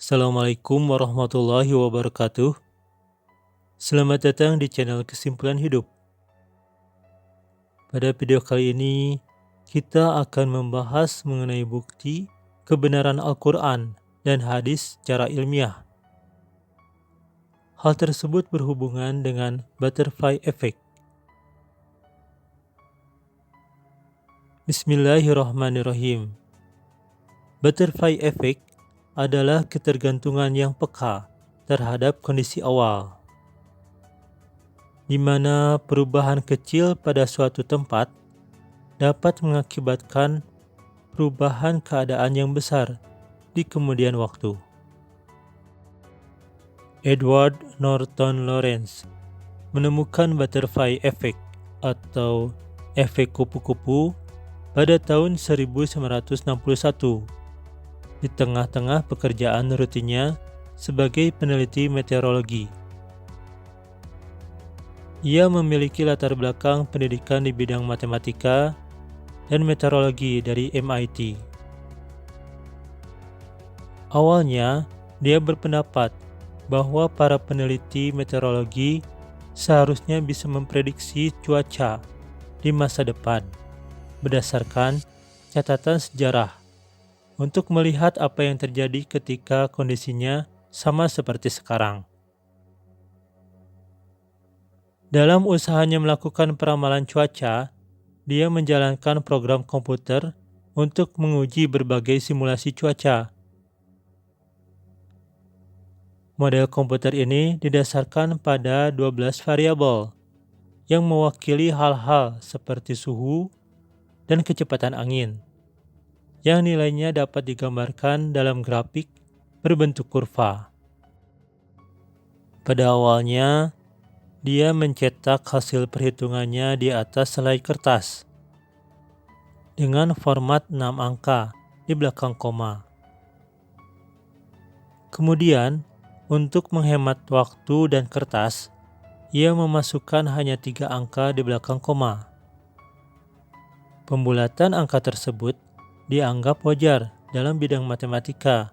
Assalamualaikum warahmatullahi wabarakatuh. Selamat datang di channel Kesimpulan Hidup. Pada video kali ini, kita akan membahas mengenai bukti kebenaran Al-Quran dan hadis secara ilmiah. Hal tersebut berhubungan dengan butterfly effect. Bismillahirrahmanirrahim. Butterfly effect adalah ketergantungan yang peka terhadap kondisi awal, di mana perubahan kecil pada suatu tempat dapat mengakibatkan perubahan keadaan yang besar di kemudian waktu. Edward Norton Lawrence menemukan butterfly effect atau efek kupu-kupu pada tahun 1961 di tengah-tengah pekerjaan rutinnya sebagai peneliti meteorologi. Ia memiliki latar belakang pendidikan di bidang matematika dan meteorologi dari MIT. Awalnya, dia berpendapat bahwa para peneliti meteorologi seharusnya bisa memprediksi cuaca di masa depan berdasarkan catatan sejarah untuk melihat apa yang terjadi ketika kondisinya sama seperti sekarang. Dalam usahanya melakukan peramalan cuaca, dia menjalankan program komputer untuk menguji berbagai simulasi cuaca. Model komputer ini didasarkan pada 12 variabel yang mewakili hal-hal seperti suhu dan kecepatan angin, yang nilainya dapat digambarkan dalam grafik berbentuk kurva. Pada awalnya, dia mencetak hasil perhitungannya di atas selai kertas dengan format 6 angka di belakang koma. Kemudian, untuk menghemat waktu dan kertas, ia memasukkan hanya 3 angka di belakang koma. Pembulatan angka tersebut dianggap wajar dalam bidang matematika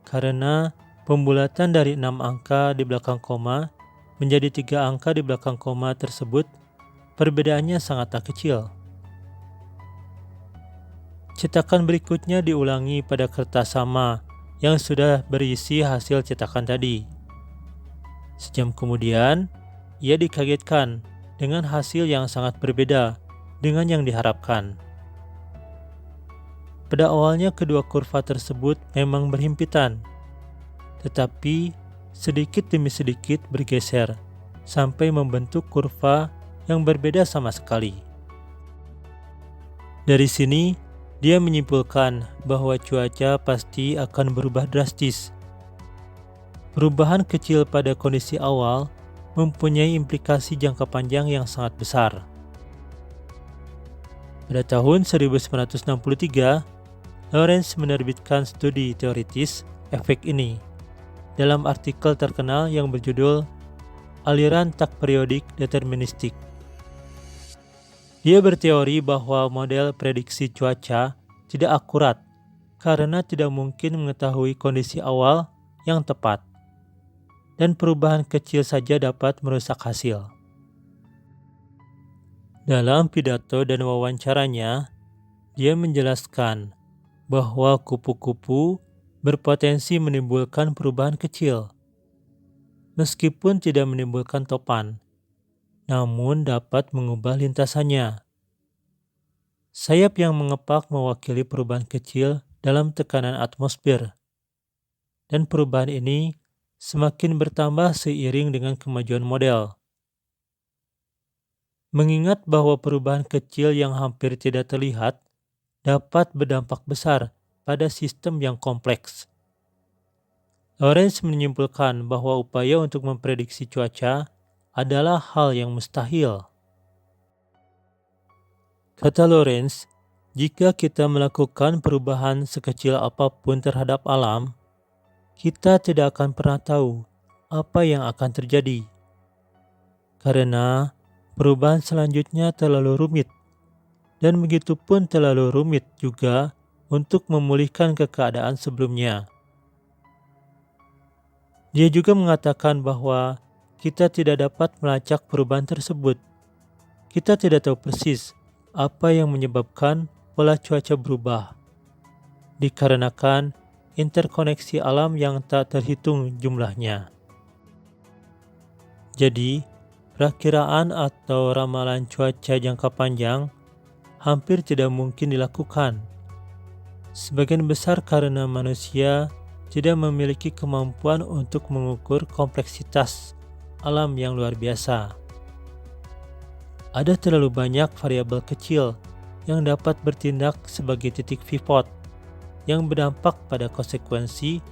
karena pembulatan dari 6 angka di belakang koma menjadi 3 angka di belakang koma tersebut perbedaannya sangatlah kecil. Cetakan berikutnya diulangi pada kertas sama yang sudah berisi hasil cetakan tadi. Sejam kemudian, ia dikagetkan dengan hasil yang sangat berbeda dengan yang diharapkan. Pada awalnya kedua kurva tersebut memang berhimpitan, tetapi sedikit demi sedikit bergeser sampai membentuk kurva yang berbeda sama sekali. Dari sini, dia menyimpulkan bahwa cuaca pasti akan berubah drastis. Perubahan kecil pada kondisi awal mempunyai implikasi jangka panjang yang sangat besar. Pada tahun 1963, Lawrence menerbitkan studi teoritis efek ini dalam artikel terkenal yang berjudul Aliran Tak Periodik Deterministik. Dia berteori bahwa model prediksi cuaca tidak akurat karena tidak mungkin mengetahui kondisi awal yang tepat, dan perubahan kecil saja dapat merusak hasil. Dalam pidato dan wawancaranya, dia menjelaskan bahwa kupu-kupu berpotensi menimbulkan perubahan kecil, meskipun tidak menimbulkan topan, namun dapat mengubah lintasannya. Sayap yang mengepak mewakili perubahan kecil dalam tekanan atmosfer, dan perubahan ini semakin bertambah seiring dengan kemajuan model. Mengingat bahwa perubahan kecil yang hampir tidak terlihat dapat berdampak besar pada sistem yang kompleks, Lawrence menyimpulkan bahwa upaya untuk memprediksi cuaca adalah hal yang mustahil. Kata Lawrence, jika kita melakukan perubahan sekecil apapun terhadap alam, kita tidak akan pernah tahu apa yang akan terjadi, karena perubahan selanjutnya terlalu rumit, dan begitupun terlalu rumit juga untuk memulihkan keadaan sebelumnya. Dia juga mengatakan bahwa kita tidak dapat melacak perubahan tersebut. Kita tidak tahu persis apa yang menyebabkan pola cuaca berubah, dikarenakan interkoneksi alam yang tak terhitung jumlahnya. Jadi, perakiraan atau ramalan cuaca jangka panjang hampir tidak mungkin dilakukan. Sebagian besar karena manusia tidak memiliki kemampuan untuk mengukur kompleksitas alam yang luar biasa. Ada terlalu banyak variabel kecil yang dapat bertindak sebagai titik pivot yang berdampak pada konsekuensi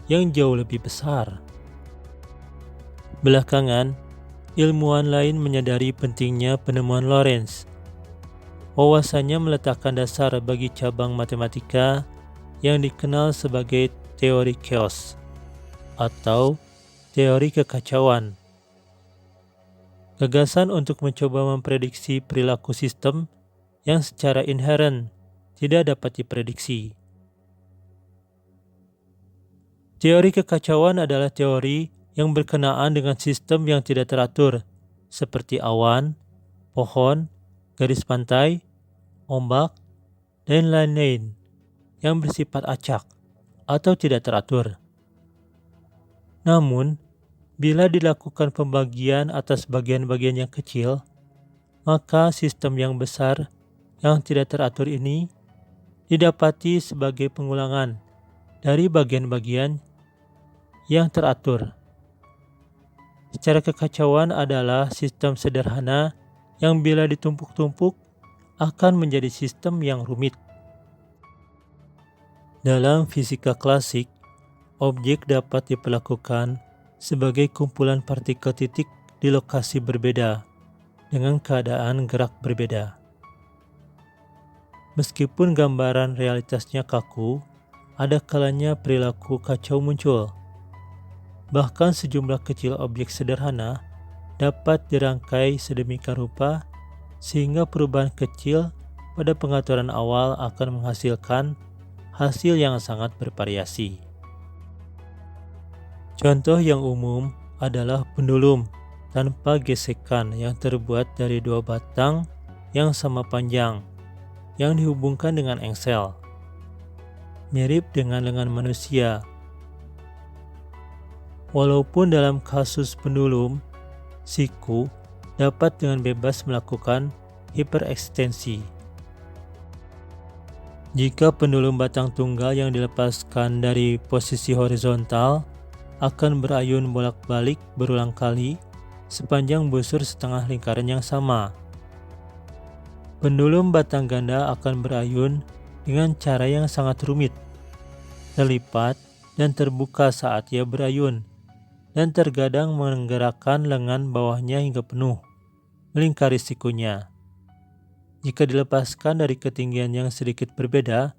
yang jauh lebih besar. Belakangan, ilmuwan lain menyadari pentingnya penemuan Lorentz. Wawasannya meletakkan dasar bagi cabang matematika yang dikenal sebagai teori chaos atau teori kekacauan. Gagasan untuk mencoba memprediksi perilaku sistem yang secara inheren tidak dapat diprediksi. Teori kekacauan adalah teori yang berkenaan dengan sistem yang tidak teratur, seperti awan, pohon, garis pantai, ombak, dan lain-lain yang bersifat acak atau tidak teratur. Namun, bila dilakukan pembagian atas bagian-bagian yang kecil, maka sistem yang besar yang tidak teratur ini didapati sebagai pengulangan dari bagian-bagian yang teratur. Secara kekacauan adalah sistem sederhana yang bila ditumpuk-tumpuk akan menjadi sistem yang rumit. Dalam fisika klasik, objek dapat diperlakukan sebagai kumpulan partikel titik di lokasi berbeda dengan keadaan gerak berbeda. Meskipun gambaran realitasnya kaku, ada kalanya perilaku kacau muncul. Bahkan sejumlah kecil objek sederhana dapat dirangkai sedemikian rupa sehingga perubahan kecil pada pengaturan awal akan menghasilkan hasil yang sangat bervariasi. Contoh yang umum adalah pendulum tanpa gesekan yang terbuat dari dua batang yang sama panjang yang dihubungkan dengan engsel, mirip dengan lengan manusia. Walaupun dalam kasus pendulum, siku dapat dengan bebas melakukan hiperekstensi. Jika pendulum batang tunggal yang dilepaskan dari posisi horizontal akan berayun bolak-balik berulang kali sepanjang busur setengah lingkaran yang sama. Pendulum batang ganda akan berayun dengan cara yang sangat rumit, terlipat dan terbuka saat ia berayun, dan terkadang menggerakkan lengan bawahnya hingga penuh, melingkari sikunya. Jika dilepaskan dari ketinggian yang sedikit berbeda,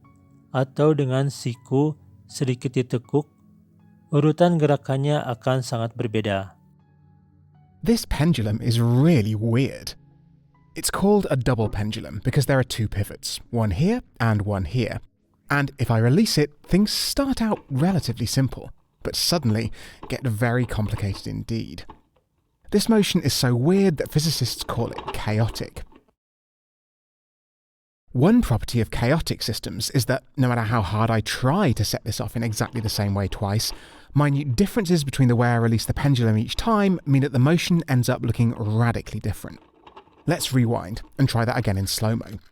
atau dengan siku sedikit ditekuk, urutan gerakannya akan sangat berbeda. This pendulum is really weird. It's called a double pendulum because there are two pivots, one here and one here. And if I release it, things start out relatively simple, but suddenly get very complicated indeed. This motion is so weird that physicists call it chaotic. One property of chaotic systems is that no matter how hard I try to set this off in exactly the same way twice, minute differences between the way I release the pendulum each time mean that the motion ends up looking radically different. Let's rewind and try that again in slow-mo.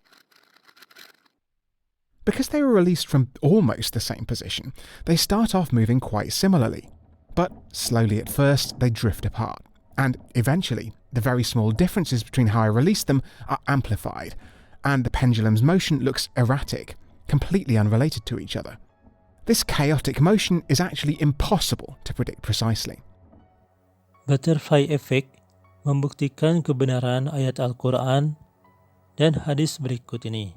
Because they were released from almost the same position, they start off moving quite similarly. But slowly at first, they drift apart. And eventually, the very small differences between how I release them are amplified, and the pendulum's motion looks erratic, completely unrelated to each other. This chaotic motion is actually impossible to predict precisely. Butterfly effect membuktikan kebenaran ayat Al-Quran dan hadis berikut ini.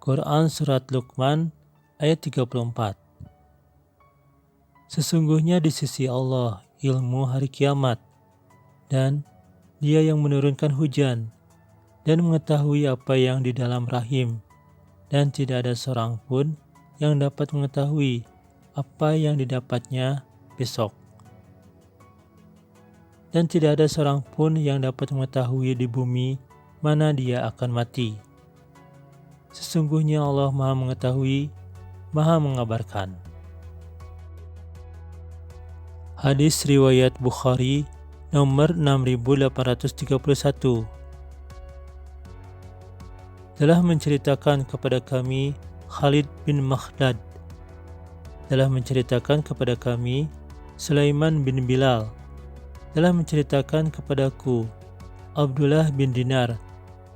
Quran Surat Luqman ayat 34. Sesungguhnya di sisi Allah ilmu hari kiamat, dan Dia yang menurunkan hujan dan mengetahui apa yang di dalam rahim, dan tidak ada seorang pun yang dapat mengetahui apa yang didapatnya besok. Dan tidak ada seorang pun yang dapat mengetahui di bumi mana dia akan mati. Sesungguhnya Allah Maha Mengetahui, Maha Mengabarkan. Hadis riwayat Bukhari nomor 6831. Telah menceritakan kepada kami Khalid bin Makhdad. Telah menceritakan kepada kami Sulaiman bin Bilal. Telah menceritakan kepadaku Abdullah bin Dinar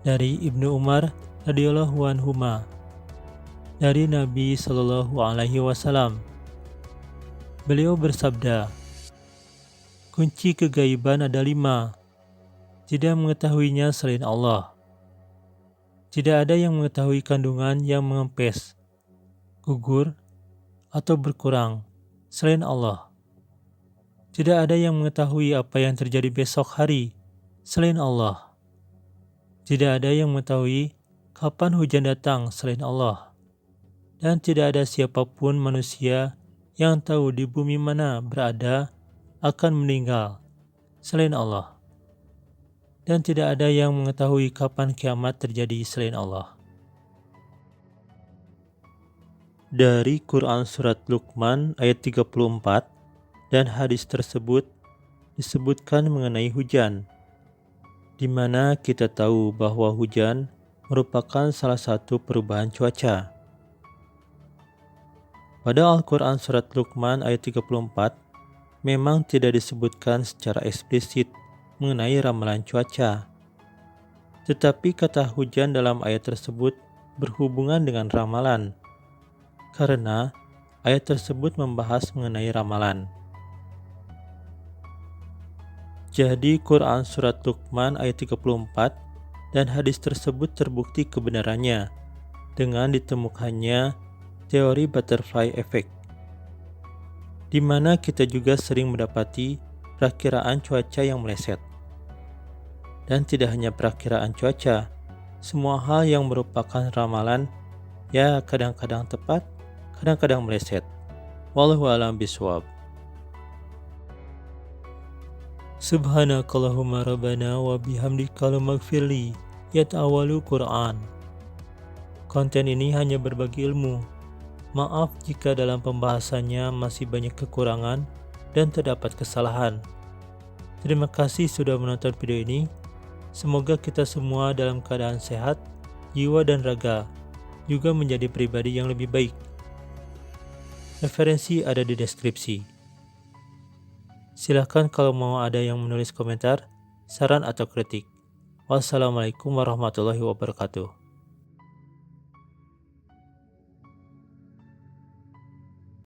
dari Ibnu Umar radhiyallahu anhuma dari Nabi sallallahu alaihi wasallam. Beliau bersabda, kunci kegaiban ada 5. Tidak mengetahuinya selain Allah. Tidak ada yang mengetahui kandungan yang mengempes, gugur, atau berkurang selain Allah. Tidak ada yang mengetahui apa yang terjadi besok hari selain Allah. Tidak ada yang mengetahui kapan hujan datang selain Allah. Dan tidak ada siapapun manusia yang tahu di bumi mana berada akan meninggal selain Allah. Dan tidak ada yang mengetahui kapan kiamat terjadi selain Allah. Dari Quran Surat Luqman ayat 34, dan hadis tersebut disebutkan mengenai hujan, di mana kita tahu bahwa hujan merupakan salah satu perubahan cuaca. Pada Al-Quran Surat Luqman ayat 34, memang tidak disebutkan secara eksplisit mengenai ramalan cuaca. Tetapi kata hujan dalam ayat tersebut berhubungan dengan ramalan, karena ayat tersebut membahas mengenai ramalan. Jadi Quran Surat Luqman ayat 34 dan hadis tersebut terbukti kebenarannya dengan ditemukannya teori butterfly effect, di mana kita juga sering mendapati perakiraan cuaca yang meleset. Dan tidak hanya perakiraan cuaca, semua hal yang merupakan ramalan ya kadang-kadang tepat, kadang-kadang meleset. Wallahu a'lam bishawab. Subhanakallahumma rabbana wa bihamdika maghfirli yata'awalu Quran. Konten ini hanya berbagi ilmu. Maaf jika dalam pembahasannya masih banyak kekurangan dan terdapat kesalahan. Terima kasih sudah menonton video ini. Semoga kita semua dalam keadaan sehat, jiwa dan raga, juga menjadi pribadi yang lebih baik. Referensi ada di deskripsi. Silahkan kalau mau ada yang menulis komentar, saran atau kritik. Wassalamualaikum warahmatullahi wabarakatuh.